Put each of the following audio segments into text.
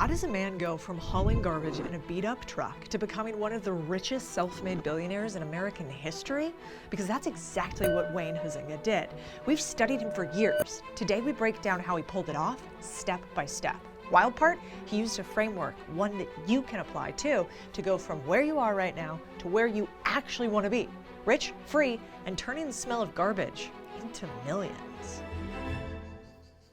How does a man go from hauling garbage in a beat-up truck to becoming one of the richest self-made billionaires in American history? Because that's exactly what Wayne Huizenga did. We've studied him for years. Today we break down how he pulled it off, step by step. Wild part, he used a framework, one that you can apply too, to go from where you are right now to where you actually want to be. Rich, free, and turning the smell of garbage into millions.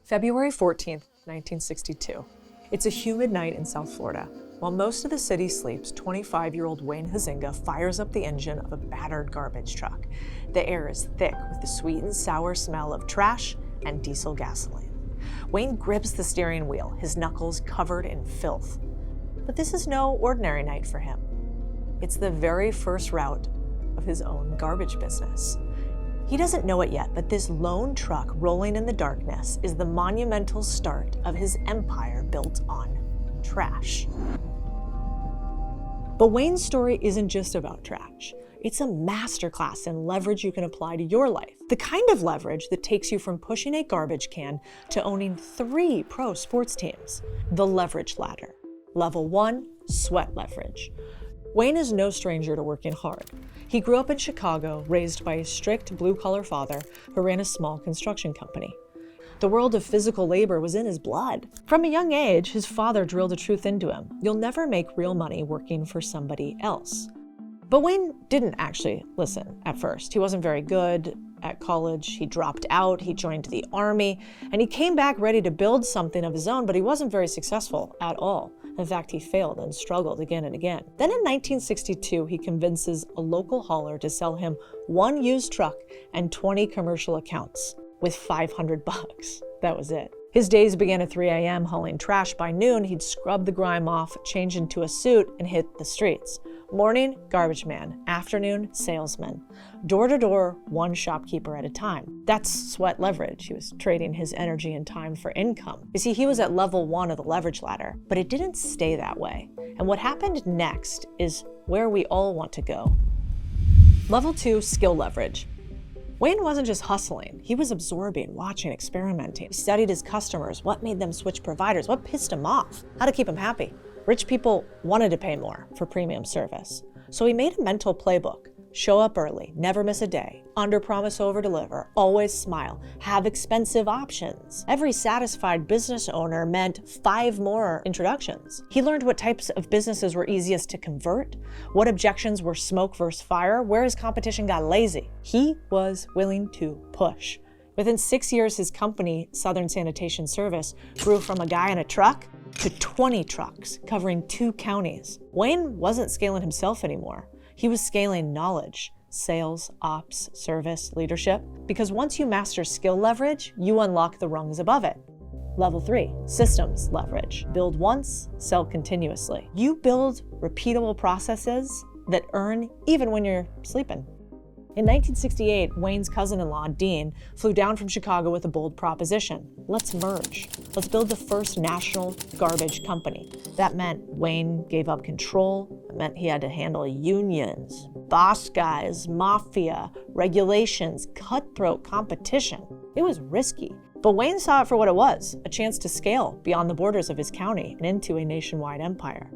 February 14th, 1962. It's a humid night in South Florida. While most of the city sleeps, 25-year-old Wayne Huizenga fires up the engine of a battered garbage truck. The air is thick with the sweet and sour smell of trash and diesel gasoline. Wayne grips the steering wheel, his knuckles covered in filth. But this is no ordinary night for him. It's the very first route of his own garbage business. He doesn't know it yet, but this lone truck rolling in the darkness is the monumental start of his empire built on trash. But Wayne's story isn't just about trash. It's a masterclass in leverage you can apply to your life. The kind of leverage that takes you from pushing a garbage can to owning 3 pro sports teams. The leverage ladder. Level 1, sweat leverage. Wayne is no stranger to working hard. He grew up in Chicago, raised by a strict blue-collar father who ran a small construction company. The world of physical labor was in his blood. From a young age, his father drilled the truth into him. You'll never make real money working for somebody else. But Wayne didn't actually listen at first. He wasn't very good at college. He dropped out, he joined the army, and he came back ready to build something of his own, but he wasn't very successful at all. In fact, he failed and struggled again and again. Then in 1962, he convinces a local hauler to sell him 1 used truck and 20 commercial accounts with $500. That was it. His days began at 3 a.m. hauling trash. By noon, he'd scrub the grime off, change into a suit, and hit the streets. Morning, garbage man. Afternoon, salesman. Door to door, 1 shopkeeper at a time. That's sweat leverage. He was trading his energy and time for income. You see, he was at level 1 of the leverage ladder, but it didn't stay that way. And what happened next is where we all want to go. Level 2, skill leverage. Wayne wasn't just hustling. He was absorbing, watching, experimenting. He studied his customers, what made them switch providers, what pissed him off, how to keep them happy. Rich people wanted to pay more for premium service. So he made a mental playbook. Show up early, never miss a day, under-promise, over-deliver, always smile, have expensive options. Every satisfied business owner meant 5 more introductions. He learned what types of businesses were easiest to convert, what objections were smoke versus fire, where his competition got lazy. He was willing to push. Within 6 years, his company, Southern Sanitation Service, grew from a guy in a truck to 20 trucks covering 2 counties. Wayne wasn't scaling himself anymore. He was scaling knowledge, sales, ops, service, leadership. Because once you master skill leverage, you unlock the rungs above it. Level 3, systems leverage. Build once, sell continuously. You build repeatable processes that earn even when you're sleeping. In 1968, Wayne's cousin-in-law, Dean, flew down from Chicago with a bold proposition. Let's merge. Let's build the first national garbage company. That meant Wayne gave up control. It meant he had to handle unions, boss guys, mafia, regulations, cutthroat competition. It was risky. But Wayne saw it for what it was, a chance to scale beyond the borders of his county and into a nationwide empire.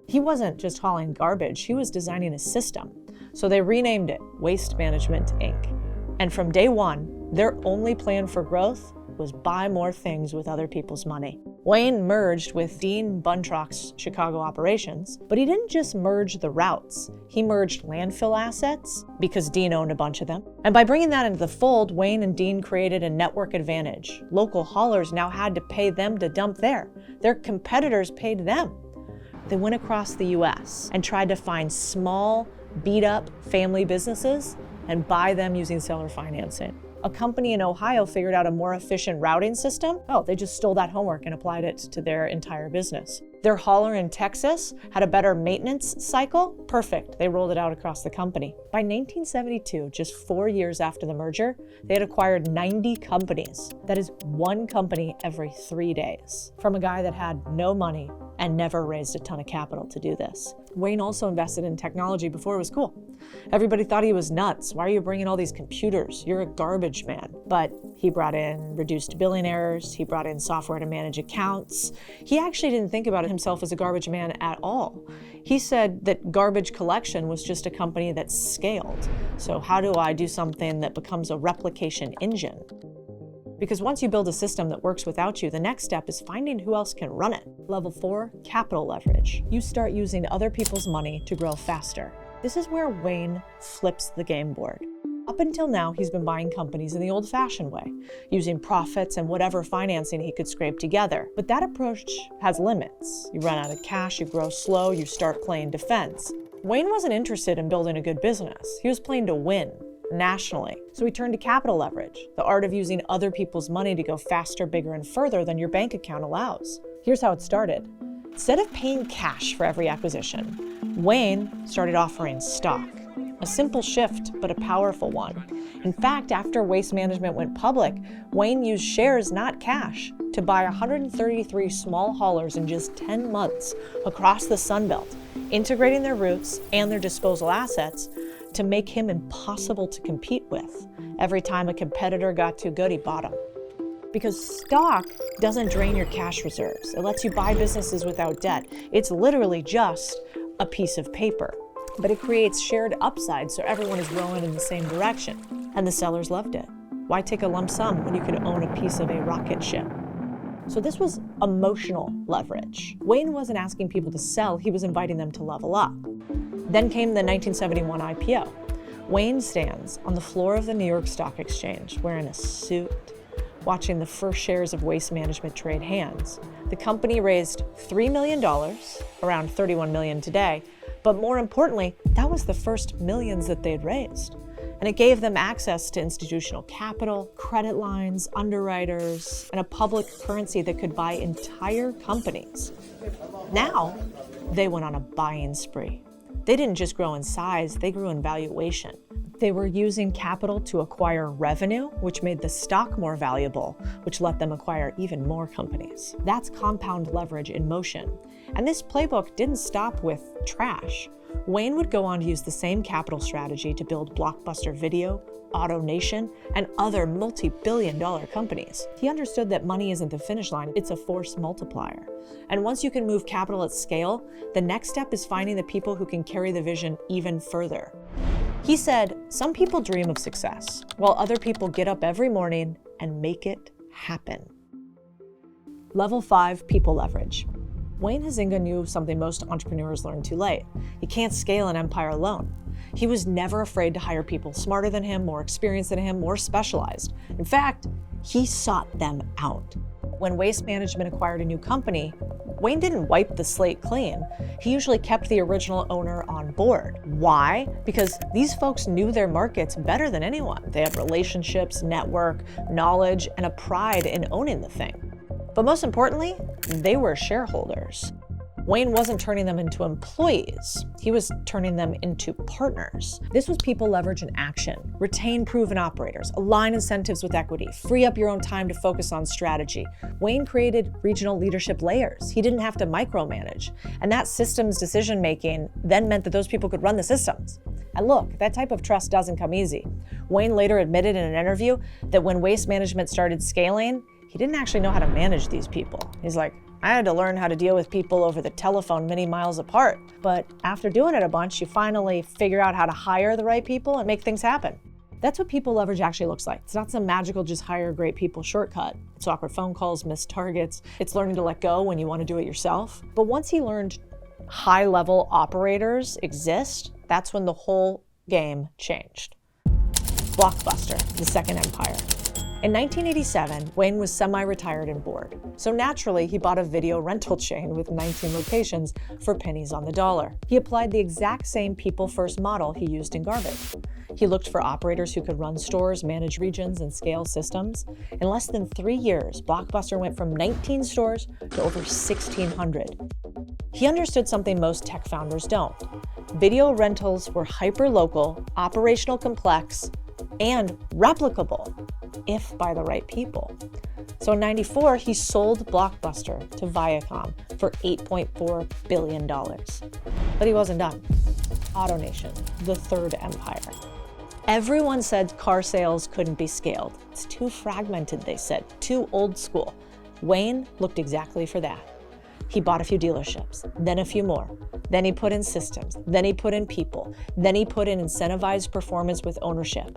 He wasn't just hauling garbage, he was designing a system. So they renamed it Waste Management, Inc. And from day one, their only plan for growth was buy more things with other people's money. Wayne merged with Dean Buntrock's Chicago operations, but he didn't just merge the routes. He merged landfill assets because Dean owned a bunch of them. And by bringing that into the fold, Wayne and Dean created a network advantage. Local haulers now had to pay them to dump there. Their competitors paid them. They went across the US and tried to find small, beat-up family businesses and buy them using seller financing. A company in Ohio figured out a more efficient routing system. Oh, they just stole that homework and applied it to their entire business. Their hauler in Texas had a better maintenance cycle. Perfect, they rolled it out across the company. By 1972, just 4 years after the merger, they had acquired 90 companies. That is 1 company every 3 days. From a guy that had no money and never raised a ton of capital to do this. Wayne also invested in technology before it was cool. Everybody thought he was nuts. Why are you bringing all these computers? You're a garbage man. But he brought in reduced billing errors. He brought in software to manage accounts. He actually didn't think about himself as a garbage man at all. He said that garbage collection was just a company that scaled. So how do I do something that becomes a replication engine? Because once you build a system that works without you, the next step is finding who else can run it. Level 4, capital leverage. You start using other people's money to grow faster. This is where Wayne flips the game board. Up until now, he's been buying companies in the old-fashioned way, using profits and whatever financing he could scrape together. But that approach has limits. You run out of cash, you grow slow, you start playing defense. Wayne wasn't interested in building a good business. He was playing to win. Nationally. So he turned to capital leverage, the art of using other people's money to go faster, bigger, and further than your bank account allows. Here's how it started. Instead of paying cash for every acquisition, Wayne started offering stock. A simple shift, but a powerful one. In fact, after Waste Management went public, Wayne used shares, not cash, to buy 133 small haulers in just 10 months across the Sun Belt, integrating their routes and their disposal assets to make him impossible to compete with. Every time a competitor got too good, he bought them. Because stock doesn't drain your cash reserves. It lets you buy businesses without debt. It's literally just a piece of paper. But it creates shared upside so everyone is rowing in the same direction. And the sellers loved it. Why take a lump sum when you could own a piece of a rocket ship? So this was emotional leverage. Wayne wasn't asking people to sell, he was inviting them to level up. Then came the 1971 IPO. Wayne stands on the floor of the New York Stock Exchange wearing a suit, watching the first shares of Waste Management trade hands. The company raised $3 million, around $31 million today, but more importantly, that was the first millions that they'd raised. And it gave them access to institutional capital, credit lines, underwriters, and a public currency that could buy entire companies. Now, they went on a buying spree. They didn't just grow in size, they grew in valuation. They were using capital to acquire revenue, which made the stock more valuable, which let them acquire even more companies. That's compound leverage in motion. And this playbook didn't stop with trash. Wayne would go on to use the same capital strategy to build Blockbuster Video, AutoNation, and other multi-billion-dollar companies. He understood that money isn't the finish line, it's a force multiplier. And once you can move capital at scale, the next step is finding the people who can carry the vision even further. He said, some people dream of success, while other people get up every morning and make it happen. Level 5, people leverage. Wayne Huizenga knew something most entrepreneurs learn too late. You can't scale an empire alone. He was never afraid to hire people smarter than him, more experienced than him, more specialized. In fact, he sought them out. When Waste Management acquired a new company, Wayne didn't wipe the slate clean. He usually kept the original owner on board. Why? Because these folks knew their markets better than anyone. They had relationships, network, knowledge, and a pride in owning the thing. But most importantly, they were shareholders. Wayne wasn't turning them into employees. He was turning them into partners. This was people leverage in action. Retain proven operators, align incentives with equity, free up your own time to focus on strategy. Wayne created regional leadership layers. He didn't have to micromanage. And that systems decision-making then meant that those people could run the systems. And look, that type of trust doesn't come easy. Wayne later admitted in an interview that when Waste Management started scaling, he didn't actually know how to manage these people. He's like, I had to learn how to deal with people over the telephone many miles apart. But after doing it a bunch, you finally figure out how to hire the right people and make things happen. That's what people leverage actually looks like. It's not some magical just hire great people shortcut. It's awkward phone calls, missed targets. It's learning to let go when you want to do it yourself. But once he learned high-level operators exist, that's when the whole game changed. Blockbuster, the second empire. In 1987, Wayne was semi-retired and bored. So naturally, he bought a video rental chain with 19 locations for pennies on the dollar. He applied the exact same people-first model he used in garbage. He looked for operators who could run stores, manage regions, and scale systems. In less than 3 years, Blockbuster went from 19 stores to over 1,600. He understood something most tech founders don't. Video rentals were hyper-local, operational complex, and replicable, if by the right people. So in '94, he sold Blockbuster to Viacom for $8.4 billion. But he wasn't done. AutoNation, the third empire. Everyone said car sales couldn't be scaled. It's too fragmented, they said, too old school. Wayne looked exactly for that. He bought a few dealerships, then a few more. Then he put in systems, then he put in people, then he put in incentivized performance with ownership.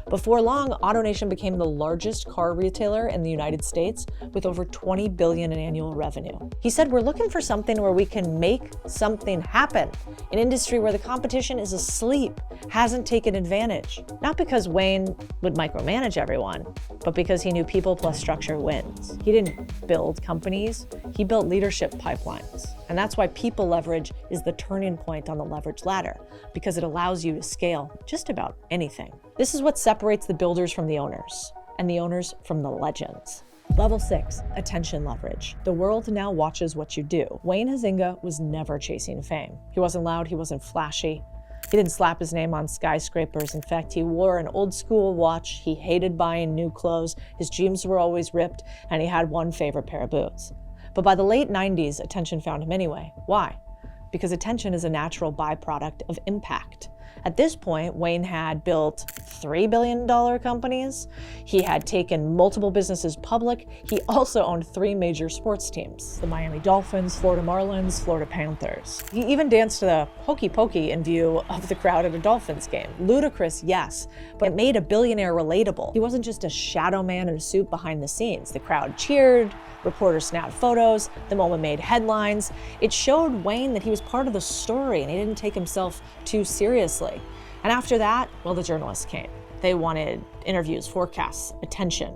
Before long, AutoNation became the largest car retailer in the United States with over $20 billion in annual revenue. He said, we're looking for something where we can make something happen. An industry where the competition is asleep, hasn't taken advantage. Not because Wayne would micromanage everyone, but because he knew people plus structure wins. He didn't build companies, he built leadership pipelines. And that's why people leverage is the turning point on the leverage ladder, because it allows you to scale just about anything. This is what separates the builders from the owners, and the owners from the legends. Level 6, attention leverage. The world now watches what you do. Wayne Huizenga was never chasing fame. He wasn't loud, he wasn't flashy. He didn't slap his name on skyscrapers. In fact, he wore an old school watch. He hated buying new clothes. His jeans were always ripped, and he had one favorite pair of boots. But by the late 90s, attention found him anyway. Why? Because attention is a natural byproduct of impact. At this point, Wayne had built $3 billion companies. He had taken multiple businesses public. He also owned 3 major sports teams: the Miami Dolphins, Florida Marlins, Florida Panthers. He even danced to the hokey pokey in view of the crowd at a Dolphins game. Ludicrous, yes, but it made a billionaire relatable. He wasn't just a shadow man in a suit behind the scenes. The crowd cheered, reporters snapped photos, the moment made headlines. It showed Wayne that he was part of the story and he didn't take himself too seriously. And after that, well, the journalists came. They wanted interviews, forecasts, attention.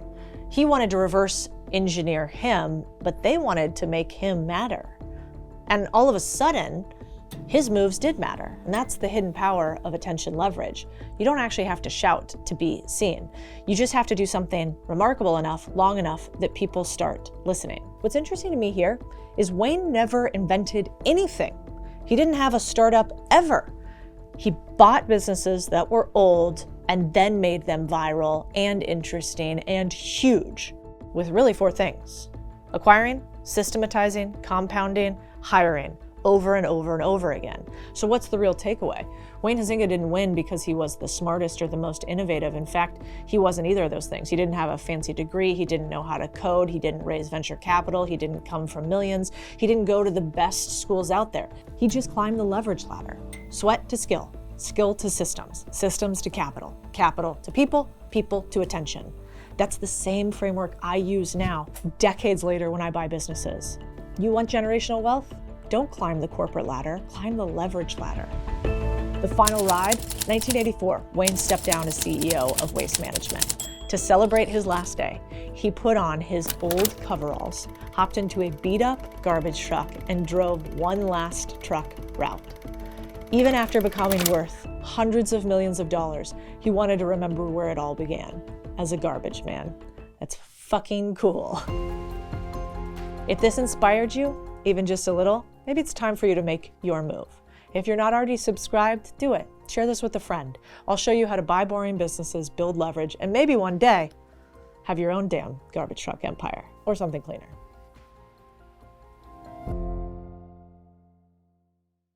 He wanted to reverse engineer him, but they wanted to make him matter. And all of a sudden, his moves did matter. And that's the hidden power of attention leverage. You don't actually have to shout to be seen. You just have to do something remarkable enough, long enough, that people start listening. What's interesting to me here is Wayne never invented anything. He didn't have a startup ever. He bought businesses that were old and then made them viral and interesting and huge with really 4 things: acquiring, systematizing, compounding, hiring, over and over and over again. So what's the real takeaway? Wayne Huizenga didn't win because he was the smartest or the most innovative. In fact, he wasn't either of those things. He didn't have a fancy degree. He didn't know how to code. He didn't raise venture capital. He didn't come from millions. He didn't go to the best schools out there. He just climbed the leverage ladder. Sweat to skill, skill to systems, systems to capital, capital to people, people to attention. That's the same framework I use now, decades later when I buy businesses. You want generational wealth? Don't climb the corporate ladder, climb the leverage ladder. The final ride, 1984, Wayne stepped down as CEO of Waste Management. To celebrate his last day, he put on his old coveralls, hopped into a beat-up garbage truck, and drove one last truck route. Even after becoming worth hundreds of millions of dollars, he wanted to remember where it all began, as a garbage man. That's fucking cool. If this inspired you, even just a little, maybe it's time for you to make your move. If you're not already subscribed, do it. Share this with a friend. I'll show you how to buy boring businesses, build leverage, and maybe one day have your own damn garbage truck empire or something cleaner.